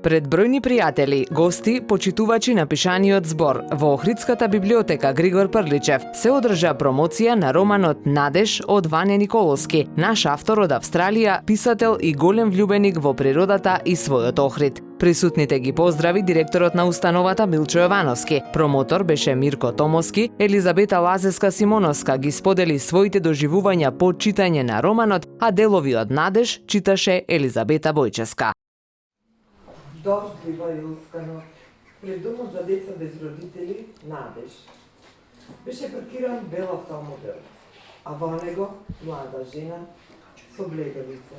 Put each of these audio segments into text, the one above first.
Пред бројни пријатели, гости, почитувачи на пишаниот збор во Охридската библиотека Григор Прличев се одржа промоција на романот Надеж од Ване Николовски, наш автор од Австралија, писател и голем влюбеник во природата и својот Охрид. Присутните ги поздрави директорот на установата Милчо Јовановски. Промотор беше Мирко Томовски, Елизабета Лазевска-Симоновска ги сподели своите доживувања по читање на романот, а делови од Надеж читаше Елизабета Бојчевска. Дожд бива илскано пред домот за деца без родители Надеж. Беше паркиран бел автомобил, а во него млада жена со бледа лице.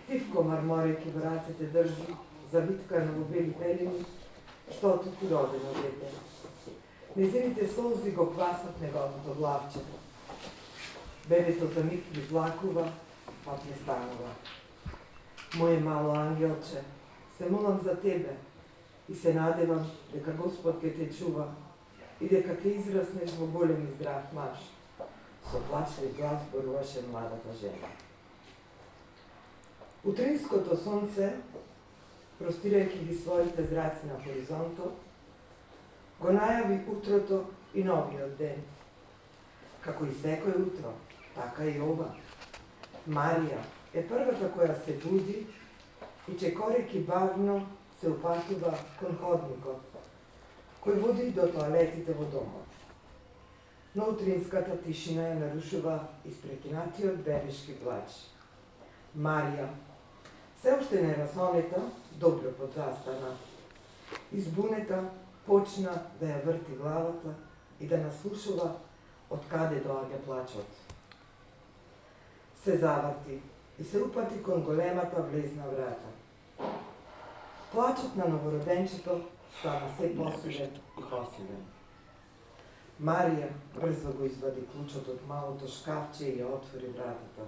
Тивко марморејќи во рацете држи, завиткано во бели пелени, што оттуку родено дете. Незините солзи го квасат неговото главче. Бебето за миг приплакува, па престанува. Моје мало ангелче, се молам за тебе и се надевам дека Господ ке те чува и дека ќе израснеш во голем и здрав маж. Со плачлив глас зборуваше младата жена. Утринското сонце, простирајќи ги своите зраци на хоризонтот, го најави утрото и новиот ден. Како и секој утро, така и ова. Марија е првата која се буди и чекорејќи бавно се упатува кон ходникот, кој води до тоалетите во домот. Но утринската тишина ја нарушува испрекинатиот бебешки плач. Марија, се уште не расонета, добро подрастана. Избунета, почна да ја врти главата и да наслушува од каде доаѓа плачот. Се заврти и се упати кон големата влезна врата. Плачот на новороденчето стана се посилен и посилен. Марија брзо го извади клучот од малото шкафче и ја отвори вратата.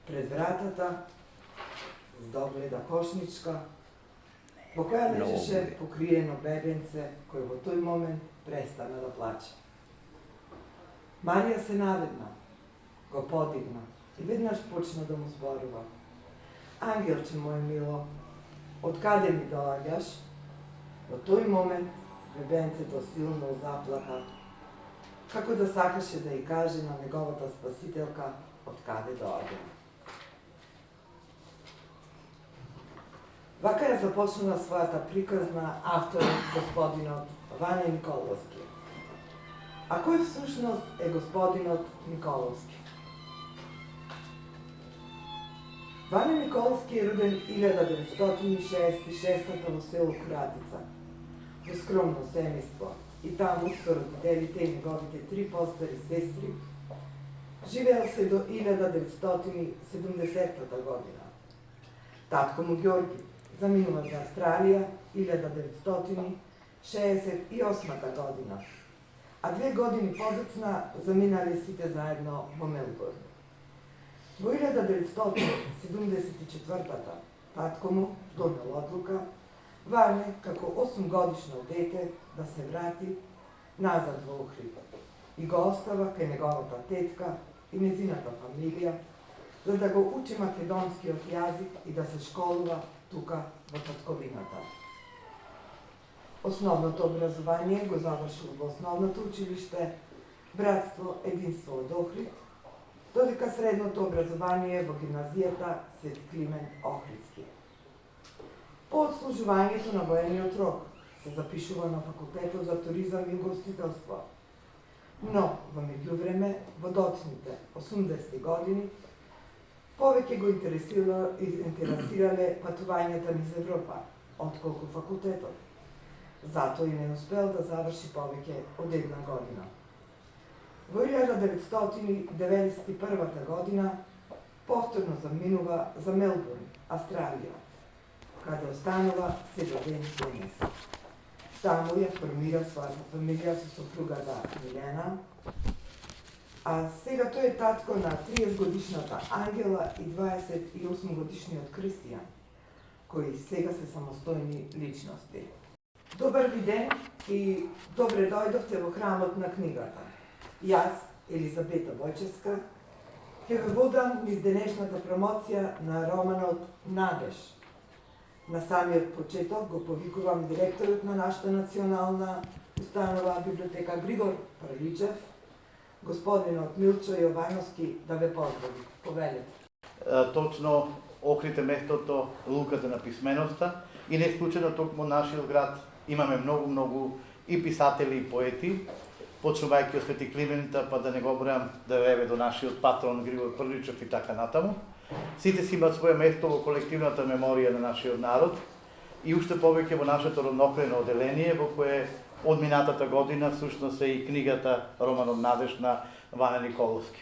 Пред вратата здогледа кошничка, во која лежеше покриено бебенце, кој во тој момент престана да плаче. Марија се наведна, го подигна и веднаш почна да му зборува. Ангелче мој мило, од каде ми доаѓаш? Во тој момент бебенцето силно заплака, како да сакаше да ја каже на неговата спасителка од каде доаѓа. Вака ја започнала својата приказна авторот господинот Ване Николовски. А кој всушност е господинот Николовски? Ване Николовски е роден 1966 во село Куратица, во скромно семејство, и таму со родителите и неговите 3 постари сестри живеел се до 1970 година. Татко му Ѓорги заминува за Австралија 1968 година, а 2 години подоцна заминале сите заедно во Мелбурн. Во 1974 татко му донел одлука Ване како 8 годишно дете да се врати назад во Охрид и го остава кај неговата тетка и незината фамилија за да го учи македонскиот јазик и да се школува тука во татковината. Основното образование го завршил во основното училиште Братство Единство од Охрид, додека средното образование во гимназијата Свет Климент Охридски. По отслужувањето на воениот рок се запишува на факултетот за туризам и угостителство. Но во меѓувреме, во доцните 80 години, повеќе го интересирале патувањата низ Европа, отколку факултетот. Затоа и не успел да заврши повеќе од 1 година. Во 1991 година повторно заминува за Мелбурн, Австралија, каде останува се до ден денес. Таму ја формира својата фамилија со сопругата Милена, а сега тој е татко на 30 годишната Ангела и 28 годишниот Кристијан, кои сега се самостојни личности. Добар ви ден и добре дојдовте во храмот на книгата. Јас, Елизабета Бојчевска, ќе ве водам низ денешната промоција на романот Надеж. На самиот почеток го повикувам директорот на нашата национална установа библиотека Григор Прличев, господинот Милчо Јовановски, да ве поздрави. Повелете. Точно Охрид е местото, луката на писменоста и не случайно токму нашиот град имаме многу и писатели и поети, почнувајќи од Свети Климента, па да не го бројам да еве до нашиот патрон Григор Прличев и така натаму. Сите си имаат своје место во колективната меморија на нашиот народ и уште повеќе во нашето роднокрено оделение, во кое од минатата година всушност е и книгата Романот Надеж на Ване Николовски.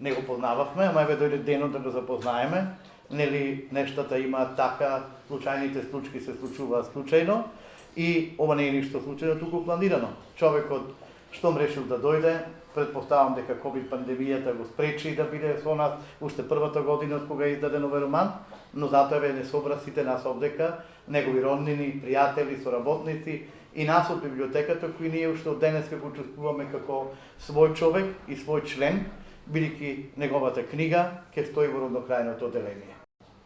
Не го познававме, ама еве дојде денот да го запознаеме. Нели нештата имаат така, случајните случаи се случуваат случајно и ова не е ништо случајно, туку планирано. Човекот штом решил да дојде, предпоставам дека ковид пандемијата го спречи да биде со нас уште првата година од кога е издаден овој роман, но затоа еве не собра сите нас овдека, негови роднини, пријатели, соработници и нас од библиотеката, кои ние уште од денеска го чувствуваме како свој човек и свој член, бидејќи неговата книга ќе стои во роднокрајното оделение.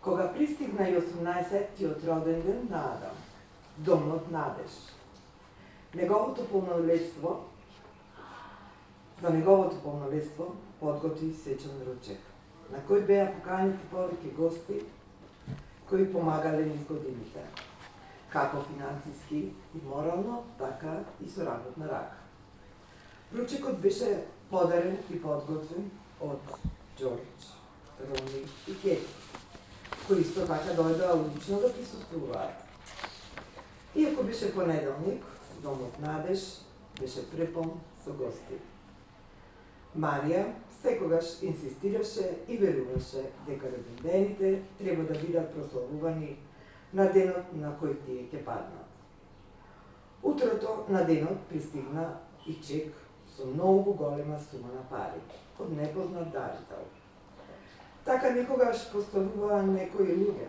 Кога пристигна и 18-тиот роден ден на Адам, домот Надеж, неговото полнолетство, за неговото полнолетство подготви свечен ручек, на кој беа поканети повеќе гости кои помагале низ годините, како финансиски и морално, така и со работна рака. Ручекот беше подарен и подготвен од Џорџ, Роми и Кети, кои исто така дојдоа лично да присуствуваат. Иако беше понеделник, домот Надеж беше препон со гости. Марија секогаш инсистираше и веруваше дека родендените треба да бидат прославувани на денот на кој тие ќе паднат. Утрото на денот пристигна и чек со многу голема сума на пари од непознат дарител. Така никогаш поставуваа некои луѓе,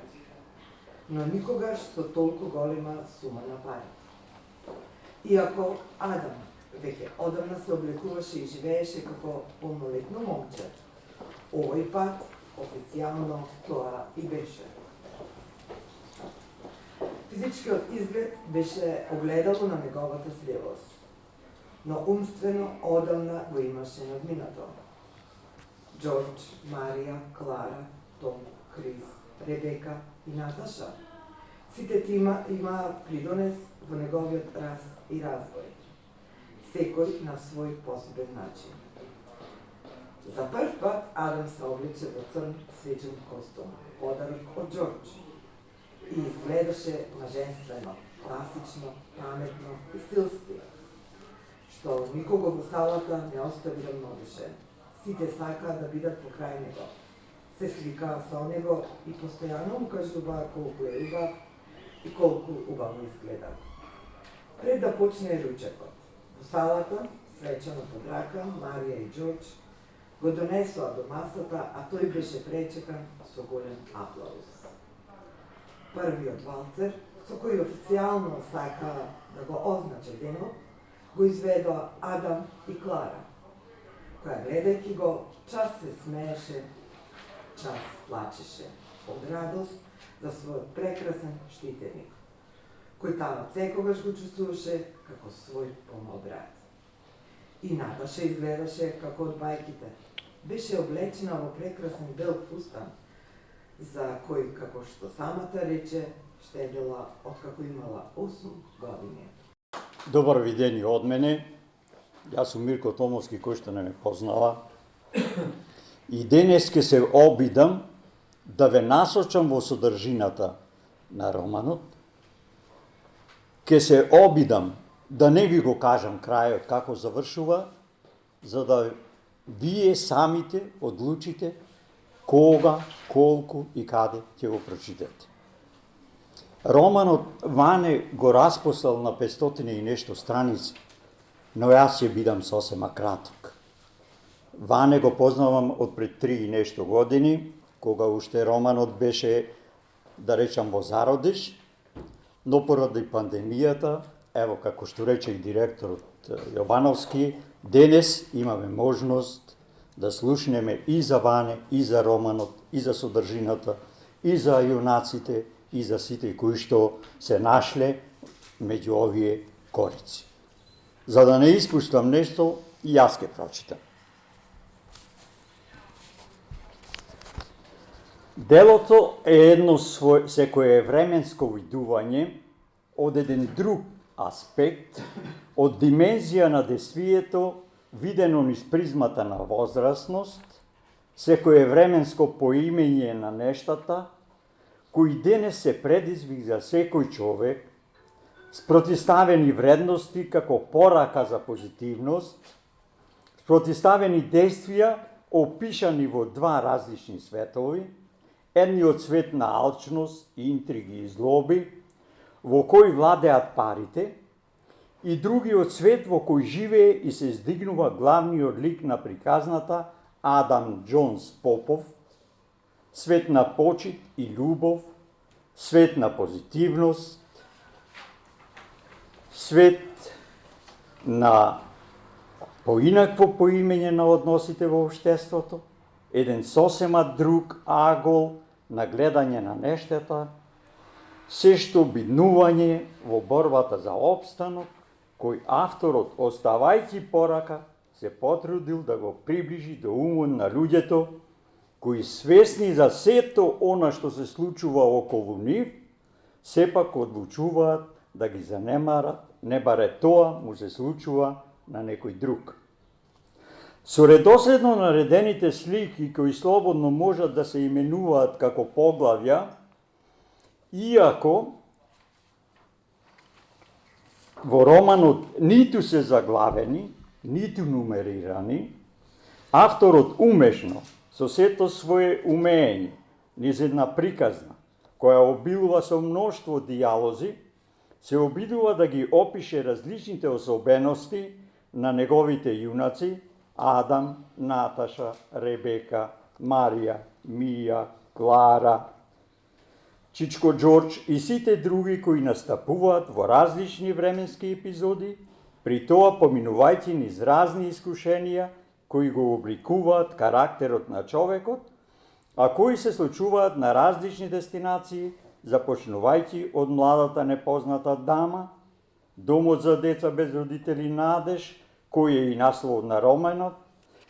но никогаш со толку голема сума на пари. Иако Адам веќе одамна се облекуваше и живееше како полнолетно момче, овој пат официјално тоа и беше. Физичкиот изглед беше огледало на неговата зрелост, но умствено одамна го имаше надминато. Џорџ, Марија, Клара, Том, Крис, Ребека и Наташа. Сите тима имаа придонес во неговиот раст и развој, секој на свој посебен начин. За прв пат Адам се облече во црн свечен костум, подарок од Џорџ, и изгледаше маженствено, класично, паметно и стилски, што никого во салата не остави равнодушен. Сите сакаа да бидат покрај него, се сликаа со него и постојано му кажуваа колку е убав и колку убаво изгледа. Пред да почне ручекот, во салата, свечено под рака, Марија и Џорџ го донесоа до масата, а тој беше пречекан со голем аплауз. Првиот валцер, со кој официјално сакаа да го означе денот, го изведоа Адам и Клара, која гледајќи го, час се смееше, час плачеше од радост за својот прекрасен штитеник, кој таа секогаш го чувствуваше како свој помал брат. И Наташа изгледаше како од бајките. Беше облечена во прекрасен бел фустан, за кој, како што самата рече, штедела откако имала 8 години. Добар виден и од мене. Јас сум Мирко Томовски, кој што не ме познава. И денес ке се обидам да ве насочам во содржината на романот. Ке се обидам да не ви го кажам крајот како завршува, за да вие самите одлучите кога, колку и каде ќе го прочитате. Романот Ване го распослал на 500 и нешто страници, но јас ќе бидам сосема краток. Ване го познавам од пред 3 и нешто години, кога уште романот беше, да речам, во зародиш, но поради пандемијата, ево како што рече и директорот Јовановски, денес имаме можност да слушнеме и за Ване, и за романот, и за содржината, и за јунаците, и за сите кои што се нашле меѓу овие корици. За да не испуштам нешто, и јас ке прочитам. Делото е едно секоевременско видување од еден друг аспект, од димензија на действието, видено низ призмата на возрастност, секоевременско поимење на нештата, кои денес се предизвик за секој човек, спротиставени вредности како порака за позитивност, спротиставени действија опишани во два различни светови, едниот свет на алчност, интриги и злоби, во кој владеат парите, и другиот свет во кој живее и се издигнува главниот лик на приказната Адам Джонс Попов, свет на почит и љубов, свет на позитивност, свет на поинакво поимење на односите во општеството, еден сосема друг агол на гледање на нештата, се што биднување во борбата за опстанок, кој авторот, оставајќи порака, се потрудил да го приближи до умот на луѓето, кои свесни за сето она што се случува околу нив, сепак одлучуваат да ги занемарат, не баре тоа му се случува на некој друг. Со редоследно наредените слики кои слободно можат да се именуваат како поглавја, иако во романот ниту се заглавени, ниту нумерирани, авторот умешно, со сето свое умење, низ една приказна, која обилува со мноштво дијалози, се обидува да ги опише различните особености на неговите јунаци, Адам, Наташа, Ребека, Марија, Мија, Клара, Чичко Џорџ и сите други кои настапуваат во различни временски епизоди, при тоа поминувајќи низ разни искушенија кои го обликуваат карактерот на човекот, а кои се случуваат на различни дестинации, започнувајќи од младата непозната дама, домот за деца без родители Надеж, кој е и наслов на романот,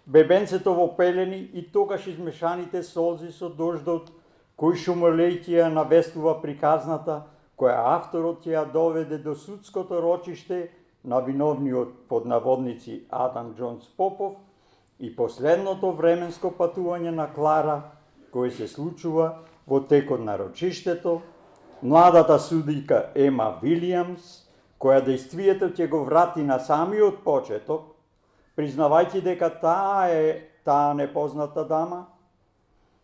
бебенцето во пелени и тогаш измешаните солзи со дождот, кој шумолејќи ја навестува приказната, која авторот ја доведе до судското рочиште на виновниот под наводници Адам Джонс Попов и последното временско патување на Клара, кој се случува во текот на рочиштето, младата судика Ема Вилијамс, која действието ќе го врати на самиот почеток, признавајќи дека таа е таа непозната дама,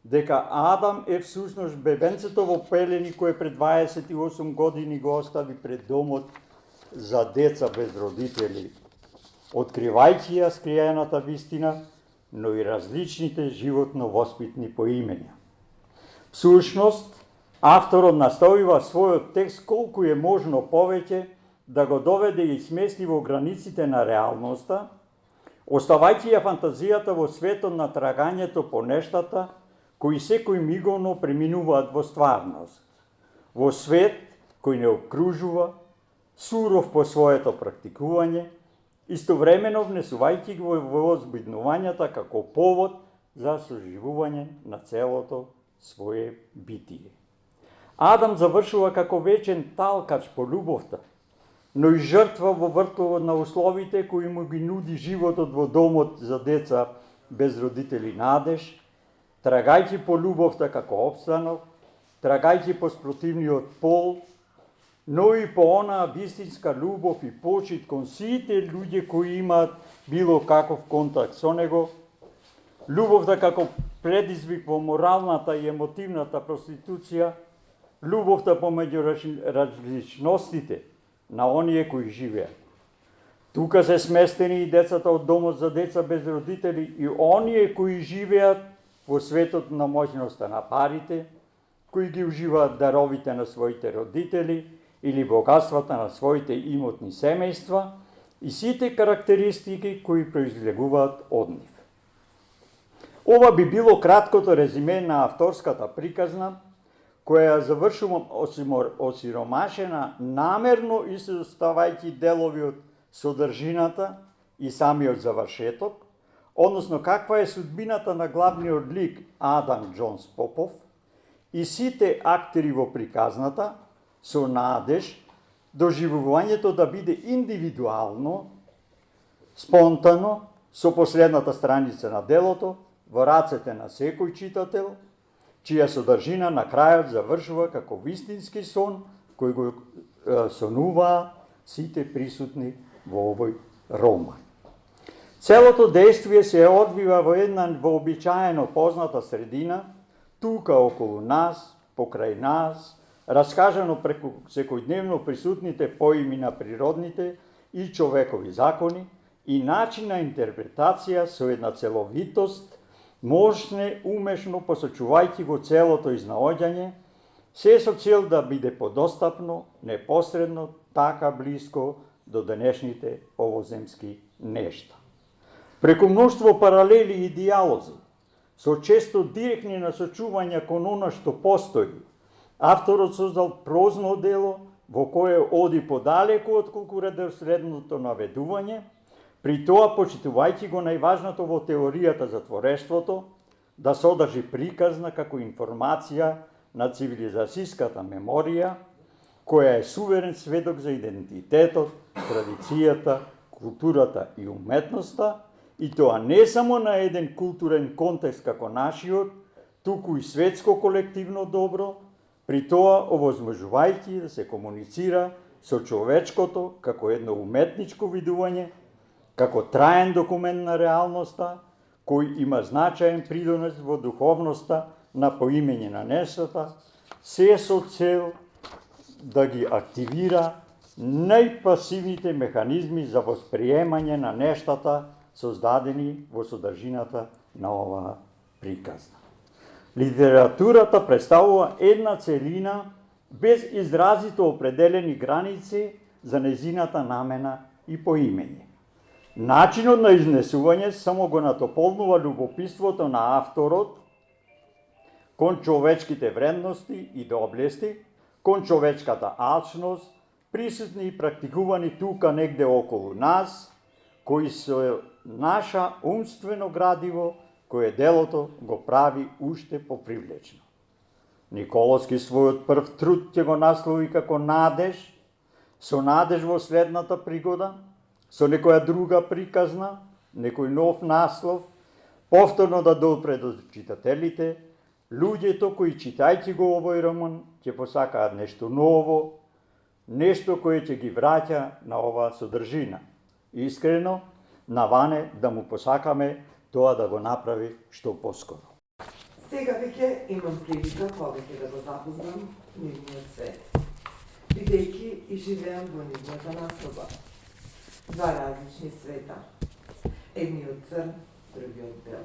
дека Адам е всушност бебенцето во пелени кој пред 28 години го остави пред домот за деца без родители, откривајќи ја скриената вистина, но и различните животно-воспитни поимења. Всушност, авторот наставива својот текст колку е можно повеќе да го доведе и смести во границите на реалноста, оставајќи ја фантазијата во светот на трагањето по нештата, кои секој миговно преминуваат во стварност, во свет кој не обкружува, суров по своето практикување, истовремено внесувајќи го во возбуднувањата како повод за соживување на целото свое битие. Адам завршува како вечен талкач по љубовта, но и жртва во вртовот на условите кои му ги нуди животот во домот за деца без родители Надеж, трагајќи по љубовта како опстанок, трагајќи по спротивниот пол, но и по онаа вистинска љубов и почит кон сите луѓе кои имаат било каков контакт со него, љубовта како предизвик во моралната и емотивната проституција, љубовта помеѓу различностите на оние кои живеат. Тука се сместени и децата од домот за деца без родители и оние кои живеат во светот на моќноста на парите, кои ги уживаат даровите на своите родители или богатствата на своите имотни семејства и сите карактеристики кои произлегуваат од нив. Ова би било краткото резиме на авторската приказна, која ја завршувам осиромашена намерно изоставајќи делови од содржината и самиот завршеток, односно каква е судбината на главниот лик Адам Джонс Попов и сите актери во приказната, со надеж доживувањето да биде индивидуално, спонтано, со последната страница на делото, во рацете на секој читател, чија содржина на крајот завршува како вистински сон кој го сонуваа сите присутни во овој роман. Целото действие се одвива во една вообичаено позната средина, тука околу нас, покрај нас, раскажано преку секојдневно присутните поими на природните и човекови закони и начин на интерпретација со една целовитост, мощне, умешно посочувајќи го целото изнаоѓање, се со цел да биде подостапно, непосредно, така близко до денешните овоземски нешта. Преку мноштво паралели и диалози, со често директни насочувања кон она што постои, авторот создал прозно дело во кое оди подалеку од редосредното наведување, при тоа почитувајќи го најважното во теоријата за творештвото, да содржи приказна како информација на цивилизацијската меморија, која е суверен сведок за идентитетот, традицијата, културата и уметноста, и тоа не само на еден културен контекст како нашиот, туку и светско колективно добро, при тоа овозможувајќи да се комуницира со човечкото како едно уметничко видување, како траен документ на реалноста, кој има значаен придонес во духовноста на поимење на нештата, се со цел да ги активира најпасивните механизми за восприемање на нештата создадени во содржината на оваа приказна. Литературата представува една целина без изразито определени граници за незината намена и поимење. Начинот на изнесување само го натополнува љубопитството на авторот кон човечките вредности и доблести, кон човечката алчност, присутни и практикувани тука негде околу нас, кои се наша умствено градиво, кое делото го прави уште попривлечно. Николовски својот прв труд ќе го наслови како надеж, со надеж во следната пригода, со некоја друга приказна, некој нов наслов, повторно да допре до читателите, луѓето кои читајќи го овој роман ќе посакаат нешто ново, нешто кое ќе ги враќа на оваа содржина. Искрено, наване да му посакаме тоа да го направи што поскоро. Сега веќе имам прилика повеќе да го запознам нивниот свет, бидејќи и живеам во нивната насоба. Два различни света. Едниот црн, другиот бел.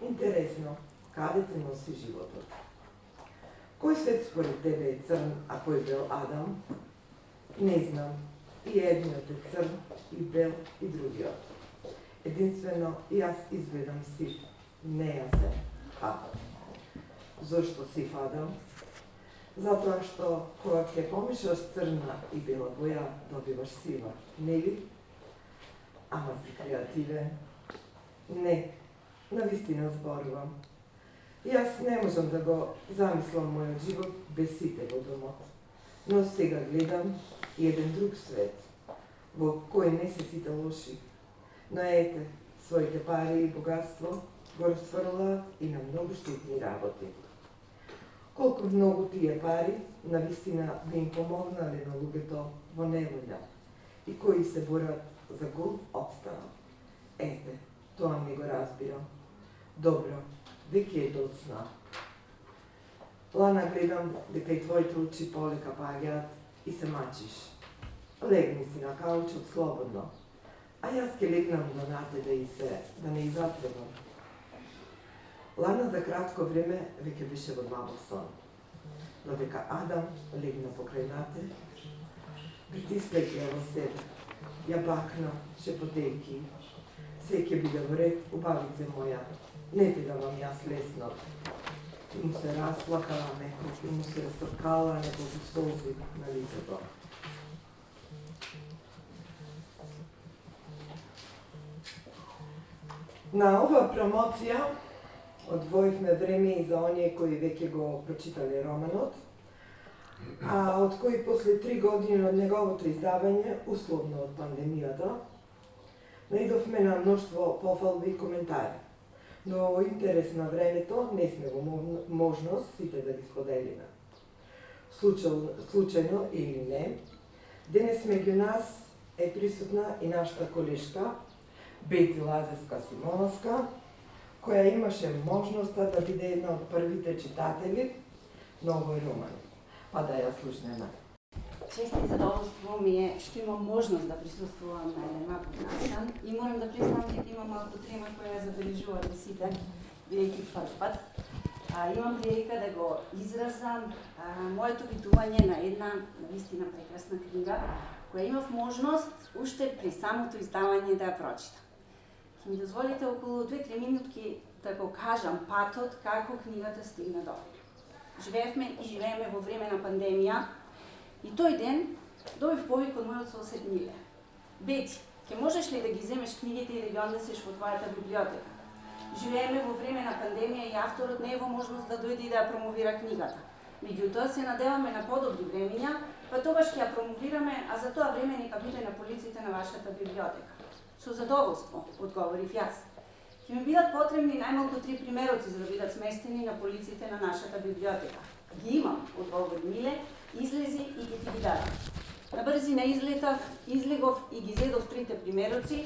Интересно, каде те носи животот? Кој свет според тебе е црн, а кој бел, Адам? Не знам. И едниот е црн, и бел, и другиот. Единствено, јас изгледам сив. Не јас е Адам. Зошто сив, Адам? Затоа што кога ќе помешаш црна и бела боја, добиваш сива. Не ли? Ама си креативен. Не, навистина зборувам. Јас не можам да го замислам мојот живот без сите во домот. Но сега гледам и еден друг свет, во кој не се сите лоши. Но ете, своите пари и богатство го расфрлаат и на многу штетни работи. Колку многу тие пари навистина би им помогнале на луѓето во неволја и кои се борат за гол обстанок. Ете, тоа не го разбирам. Добро, веќе е доцна. Лана, гледам дека и твоите очи полека паѓаат и се мачиш. Легни си на каучот слободно, а јас ке легнам до натеде и се, да не изатребам. Лана за кратко време веќе беше во длабок сон, но дека Адам легна покрај нате, притискајќи ја во себе, ја бакна, шепотејки. Се ќе биде во ред, убавице моја, не те давам јас лесно. Ти му се разплакала некој, ти му се растркала неколку солзи на лицето. На оваа промоција одвоивме време и за оние кои веќе го прочитале романот, а од кои после 3 години од неговото издавање, условно од пандемијата, наидовме на множство пофалби и коментари. Но во интерес на времето не сме во можност сите да ги споделиме. Случајно или не, денес меѓу нас е присутна и нашата колешка Бети Лазевска-Симоновска, која имаше можноста да биде една од првите читатели на овој роман. Па да ја слушнеме. Чест и задоволство ми е што имам можност да присуствувам на еден ваков настан и морам да признам дека имам малку трема која забележувате сите, бидејќи прв пат. Имам прилика да го изразам моето битување на една навистина прекрасна книга, која имав можност уште при самото издавање да ја прочитам. Ќе ми дозволите околу 2-3 минутки да го кажам патот како книгата стигна до мене. Живеевме и живееме во време на пандемија и тој ден добив повик од мојот сосед Миле. Бети, ќе можеш ли да ги земеш книгите и да ги однесеш во твојата библиотека? Живееме во време на пандемија и авторот не е во можност да дојде и да ја промовира книгата. Меѓутоа се надеваме на подобри времења, па тогаш ќе ја промовираме, а за тоа време нека биде на полиците на вашата библиотека. Со задоволство, одговорив јас. Ќе ми бидат потребни најмалку 3 примероци за да бидат сместени на полиците на нашата библиотека. Ги имам, одговори Миле, излези и ги ти ги дадам. На брзина излегов и ги зедов 3 примероци,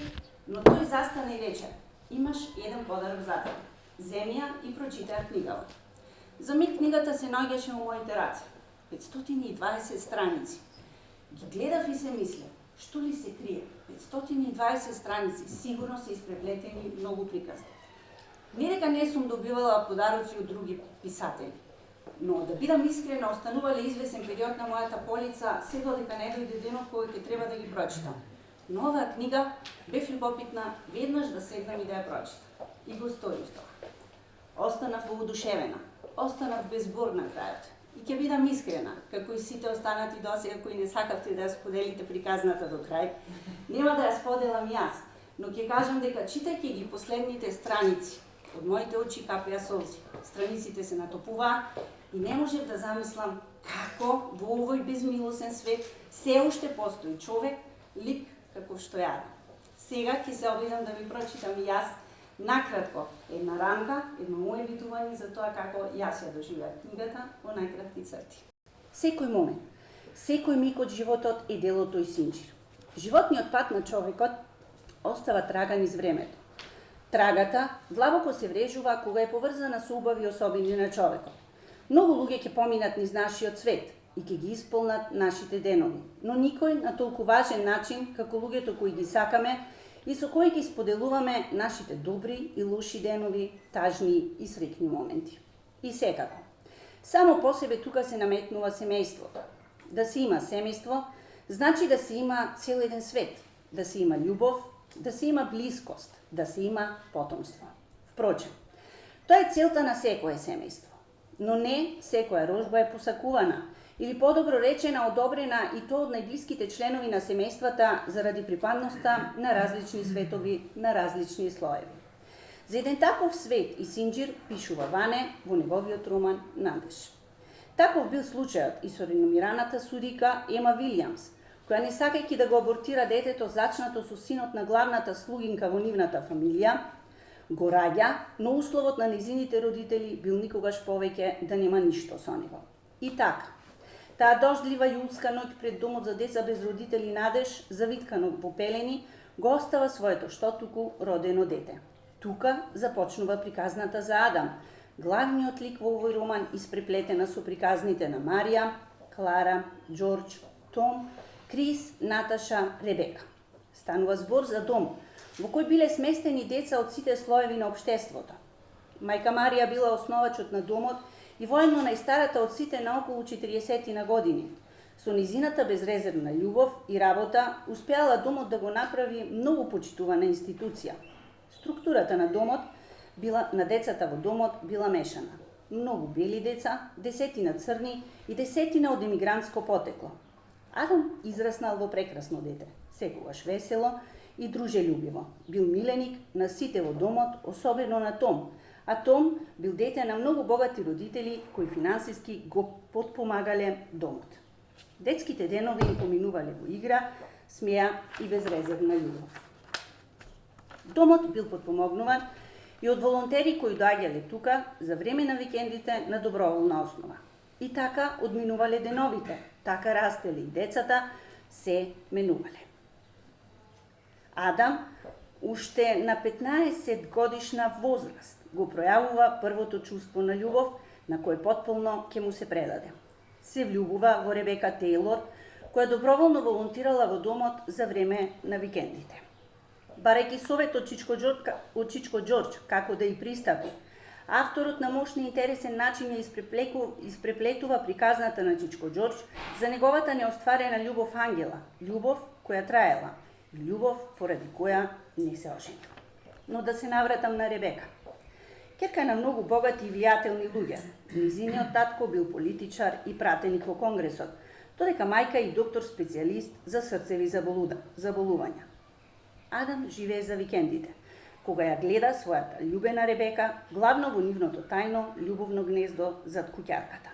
но тој застана и рече: имаш еден подарок за тебе. Земја и прочитаа книгава. За миг книгата се наоѓаше во моите раце. 520 страници. Ги гледав и се мислев, што ли се крие? 520 страници, сигурно се испреплетени многу приказни. Не дека не сум добивала подароци од други писатели, но да бидам искрена, останувале извесен период на мојата полица, се додека не дојде денот кој ќе треба да ги прочитам. Но оваа книга бев любопитна веднаш да седнам и да ја прочитам. И го сторив тоа. Останав воодушевена, останав без збор на крајот. И ќе бидам искрена, како и сите останати досега кои не сакавте да ја споделите приказната до крај, нема да ја споделам јас, но ќе кажам дека читајќи ги последните страници, од моите очи капеа солзи. Страниците се натопуваа и не можев да замислам како во овој безмилосен свет се уште постои човек, лик како што ја. Сега ќе се обидам да ви прочитам и јас накратко една рамка, едно моје битување за тоа како јас ја доживеав книгата во најкратки црти. Секој момент, секој миг од животот е дел од тој синџир. Животниот пат на човекот остава трага низ времето. Трагата длабоко се врежува кога е поврзана со убави особини на човекот. Многу луѓе ќе поминат низ нашиот свет и ќе ги исполнат нашите денови, но никој на толку важен начин како луѓето кои ги сакаме и со кои ги споделуваме нашите добри и лоши денови, тажни и среќни моменти. И секако, само по себе тука се наметнува семејството. Да се има семејство, значи да се има цел еден свет, да се има љубов, да се има блискост, да се има потомство. Впрочем, тоа е целта на секое семејство. Но не секоја рожба е посакувана, или подобро речена одобрена и тоа од најблиските членови на семејствата заради припадноста на различни светови, на различни слоеви. За еден таков свет и синџир пишува Ване во неговиот роман Надеж. Таков бил случајот и со реномираната судика Ема Вилјамс, која не сакајќи да го абортира детето зачнато со синот на главната слугинка во нивната фамилија, го раѓа, но условот на незините родители бил никогаш повеќе да нема ништо со него. И така, таа дождлива јулска ноќ пред домот за деца без родители Надеж, завиткано во пелени, го остава своето штотуку родено дете. Тука започнува приказната за Адам, главниот лик во овој роман испреплетена со приказните на Марија, Клара, Џорџ, Том, Крис, Наташа, Ребека. Станува збор за дом, во кој биле сместени деца од сите слоеви на општеството. Мајка Марија била основачот на домот и воедно најстарата од сите на околу 40 на години. Со низината безрезервна љубов и работа успеала домот да го направи многу почитувана институција. Структурата на домот на децата во домот била мешана. многу бели деца, 10 црни и 10 од емигрантско потекло. Адам израснал во прекрасно дете, секогаш весело и дружелюбиво. Бил миленик на сите во домот, особено на Том, а Том бил дете на многу богати родители кои финансиски го подпомагале домот. Детските денови им поминувале во игра, смеа и безрезервна љубов. Домот бил подпомогнуван и од волонтери кои доаѓале тука за време на викендите на доброволна основа. И така одминувале деновите, така растеле и децата, се менувале. Адам, уште на 15 годишна возраст, го пројавува првото чувство на љубов, на кое потполно ќе му се предаде. Се влюбува во Ребека Тейлор, која доброволно волонтирала во домот за време на викендите. Барајќи совет од Чичко Ѓорџ како да и пристапи, авторот на мощни и интересен начин ја испреплетува приказната на Чичко Ѓорџ за неговата неостварена љубов ангела, љубов која траела, љубов поради која не се ожени. Но да се навратам на Ребека. Ќерка на многу богати и влијателни луѓе. Низиниот татко бил политичар и пратеник во Конгресот, додека мајка и доктор специјалист за срцеви заболувања. Адам живее за викендите, кога ја гледа својата љубена Ребека, главно во нивното тајно љубовно гнездо зад куќарката.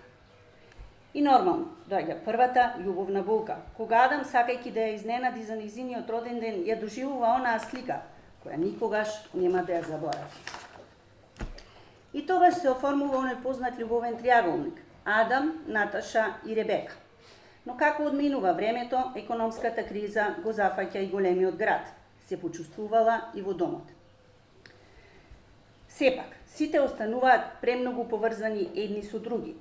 И нормално, доаѓа првата љубовна болка, кога Адам, сакајќи да ја изненади за низиниот роден ден, ја доживува онаа слика, која никогаш нема да ја заборави. И тогаш се оформува оној познат љубовен триаголник – Адам, Наташа и Ребека. Но како одминува времето, економската криза го зафаќа и големиот град. Се почувствувала и во домот. Сепак, сите остануваат премногу поврзани едни со други.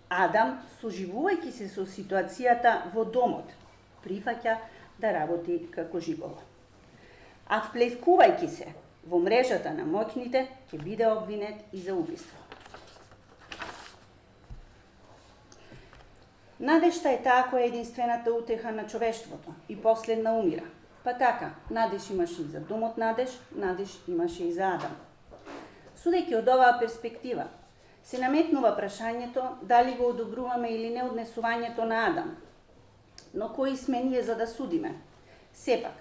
Адам, соживувајќи се со ситуацијата во домот, прифаќа да работи како жиголо. А вплескувајќи се во мрежата на моќните, ќе биде обвинет и за убиство. Надежта е таа која е единствената утеха на човештвото и последна умира. Па така, надеж имаше и за домот надеж имаше и за Адам. Судејќи од оваа перспектива, се наметнува прашањето дали го одобруваме или не однесувањето на Адам. Но кои сме ние за да судиме? Сепак,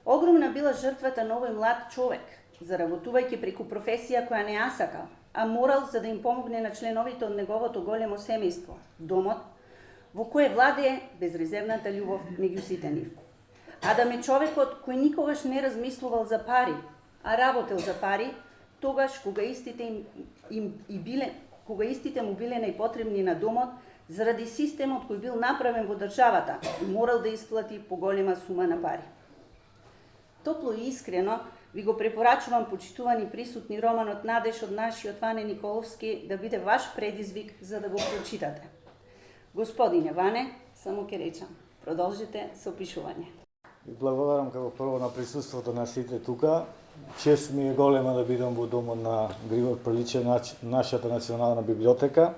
огромна била жртвата на овој млад човек, заработувајќи преку професија која не ја сакал, а морал за да им помогне на членовите од неговото големо семејство, домот, во кое владее безрезервната љубов меѓу сите нив. Адам е човекот кој никогаш не размислувал за пари, а работел за пари, тогаш кога истите му биле најпотребни на домот, заради системот кој бил направен во државата и морал да исплати поголема сума на пари. Топло и искрено ви го препорачувам, почитувани присутни, романот Надеж од нашиот Ване Николовски да биде ваш предизвик за да го прочитате. Господине Ване, само ке речам, продолжите со опишување. И благодарам како прво на присуството на сите тука. Чест ми е голема да бидам во домот на Григор Приличев, нашата национална библиотека.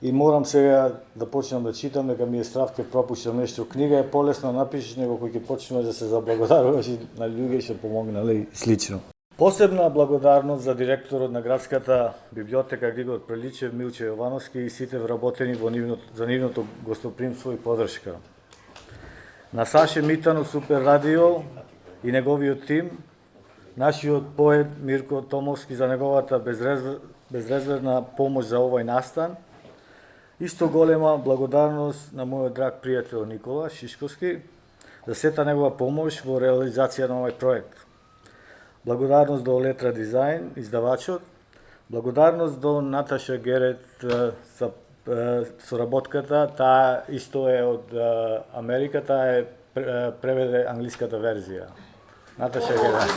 И морам сега да почнам да читам, дека ми е страв ке пропуштам нешто. Книга е полесно напишеш него кој ќе почнеш да се заблагодаруваш и на луѓе што помогнале и слично. Посебна благодарност за директорот на градската библиотека Григор Приличев, Милче Јовановски и сите вработени за нивното гостопримство и подршка. На Саше Митанов Супер Радио и неговиот тим, нашиот поет Мирко Томовски за неговата безрезервна помош за овој настан. Исто голема благодарност на мојот драг пријател Никола Шишковски за сета негова помош во реализација на овој проект. Благодарност до Летра Дизајн, издавачот. Благодарност до Наташа Герет за соработката. Таа исто е од Америка, таа е преведе англиската верзија. Наташа Герет.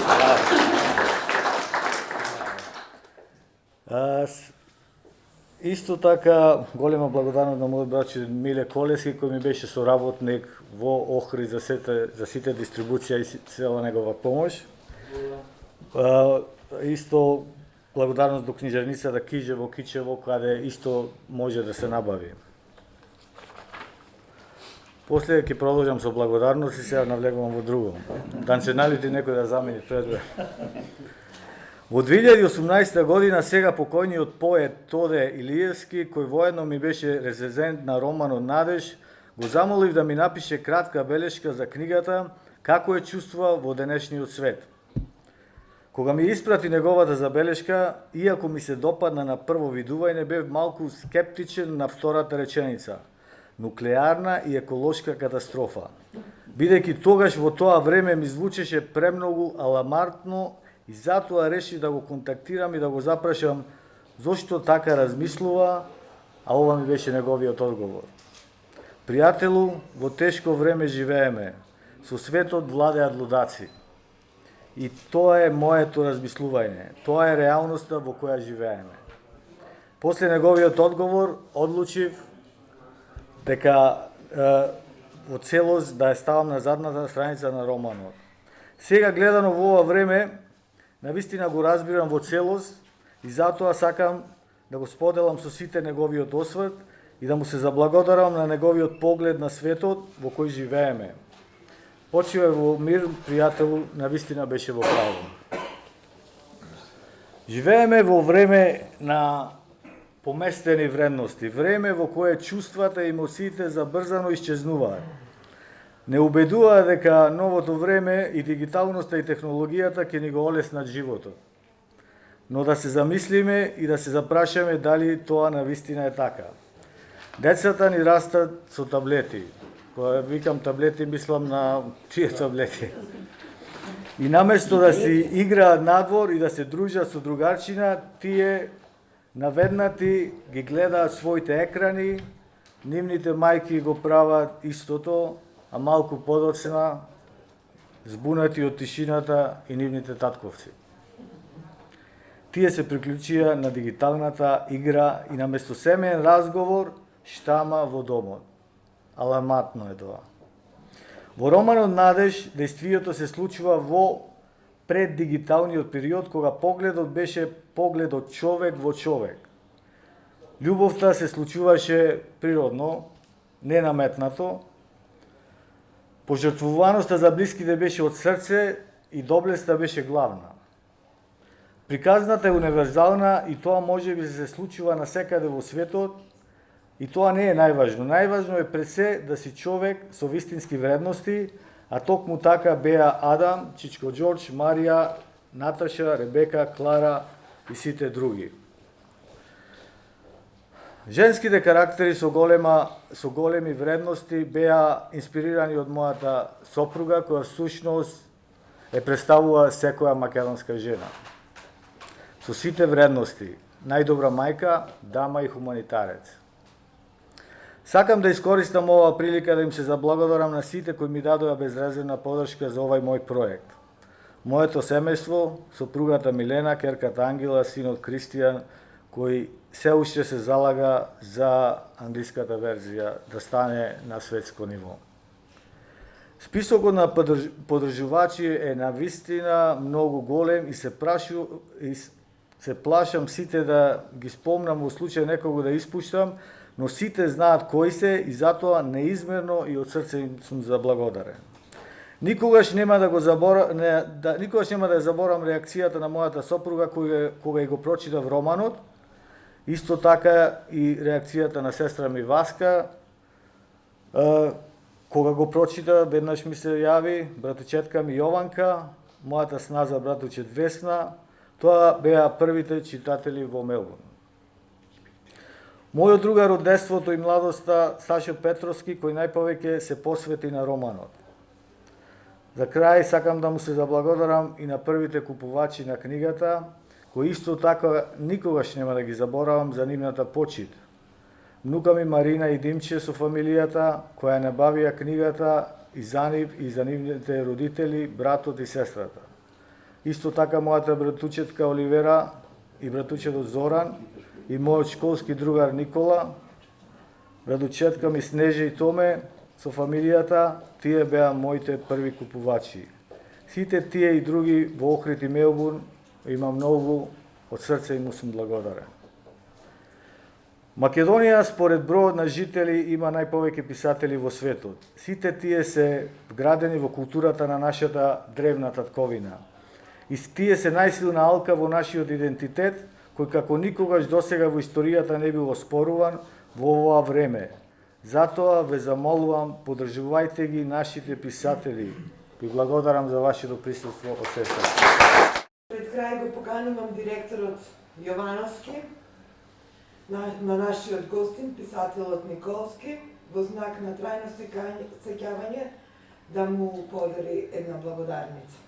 Исто така, голема благодарност на мојот брат Миле Колески, кој ми беше соработник во Охрид за сите дистрибуција и цела негова помош. Исто благодарност до книжарницата Киже во Кичево, каде исто може да се набави. После ќе продолжам со благодарност и сега навлегувам во друго. Да се налюти некој да замени пред. Во 2018 година сега покојниот поет Тоде Илиевски, кој воедно ми беше рецензент на романот Надеж, го замолив да ми напише кратка белешка за книгата како е чувствувал во денешниот свет. Кога ми испрати неговата забелешка, иако ми се допадна на прво видување, бев малку скептичен на втората реченица – нуклеарна и еколошка катастрофа. Бидејќи тогаш во тоа време ми звучеше премногу аламартно и затоа решив да го контактирам и да го запрашам зошто така размислува, а ова ми беше неговиот одговор. Пријателу, во тешко време живееме, со светот владеат лудаци. И тоа е моето размислување, тоа е реалноста во која живееме. После неговиот одговор, одлучив дека во целост да ја ставам на задната страница на романот. Сега гледано во ова време, навистина го разбирам во целост и затоа сакам да го споделам со сите неговиот осврт и да му се заблагодарам на неговиот поглед на светот во кој живееме. Почивај во мир, пријателу, навистина беше во право. Живееме во време на поместени вредности, време во кое чувствата и емоциите забрзано исчезнуваат. Не убедува дека новото време и дигиталноста и технологијата ќе ни го олеснат животот. Но да се замислиме и да се запрашаме дали тоа навистина е така. Децата ни растат со таблети. Кога викам таблети, мислам на тие таблети. И наместо да си играат надвор и да се дружат со другарчина, тие наведнати ги гледаат своите екрани, нивните мајки го прават истото, а малку подоцна, збунати од тишината и нивните татковци. Тие се приклучија на дигиталната игра и наместо семеен разговор, штама во домот. Аларматно е тоа. Во романот Надеж, действието се случува во преддигиталниот период, кога погледот беше поглед од човек во човек. Љубовта се случуваше природно, ненаметнато. Пожртвуваноста за блиските беше од срце и доблеста беше главна. Приказната е универзална и тоа може би се случува насекаде во светот, и тоа не е најважно. Најважно е пред се да си човек со вистински вредности, а токму така беа Адам, Чичко Ѓорџ, Марија, Наташа, Ребека, Клара и сите други. Женските карактери со големи вредности беа инспирирани од мојата сопруга, која всушност е представува секоја македонска жена. Со сите вредности, најдобра мајка, дама и хуманитарец. Сакам да искористам оваа прилика да им се заблагодарам на сите кои ми дадоа безрезервна подршка за овај мој проект. Моето семејство, сопругата Милена, керката Ангела, синот Кристијан, кој се уште се залага за англиската верзија да стане на светско ниво. Списокот на подржувачи е навистина многу голем и се плашам сите да ги спомнам во случај некого да испуштам, но сите знаат кои се и затоа неизмерно и од срце им сум заблагодарен. Никогаш нема да ја заборам реакцијата на мојата сопруга кога ја го прочитав романот, исто така и реакцијата на сестра ми Васка, кога го прочита, веднаш ми се јави, братучетка ми Јованка, мојата сназа братучет Весна, тоа беа првите читатели во Мелбурн. Мојот другар од детството и младоста, Сашо Петровски, кој најповеќе се посвети на романот. За крај сакам да му се заблагодарам и на првите купувачи на книгата, кои исто така никогаш нема да ги заборавам за нивната почит. Внука ми Марина и Димче со фамилијата, која набавија книгата и за нив и за нивните родители, братот и сестрата. Исто така мојата братучетка Оливера и братучетот Зоран и мојот школски другар Никола, братучетка ми Снежа и Томе со фамилијата, тие беа моите први купувачи. Сите тие и други во Охрид и Мелбурн има многу, од срце им сум благодарен. Македонија според бројот на жители има најповеќе писатели во светот. Сите тие се вградени во културата на нашата древна татковина. И тие се најсилна алка во нашиот идентитет, кој како никогаш досега во историјата не бил оспоруван во ова време. Затоа ве замолувам, поддржувајте ги нашите писатели. Ви благодарам за вашето присуство од сестра. Пред крај го поканувам директорот Јовановски, на нашиот гостин, писателот Николски, во знак на трајно сеќавање, да му подари една благодарница.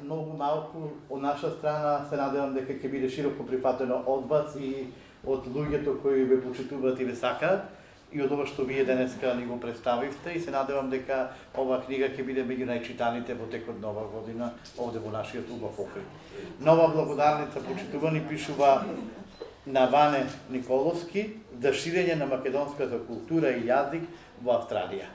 Многу малку од наша страна се надевам дека ќе биде широко прифатено од вас и од луѓето кои ве почитуваат и ве сакаат и од ова што вие денеска ни го представивте и се надевам дека ова книга ќе биде меѓу најчитаните во текот на ова година овде во нашиот убав Охрид. Нова благодарница почитувани пишува на Ване Николовски за ширење на македонската култура и јазик во Австралија.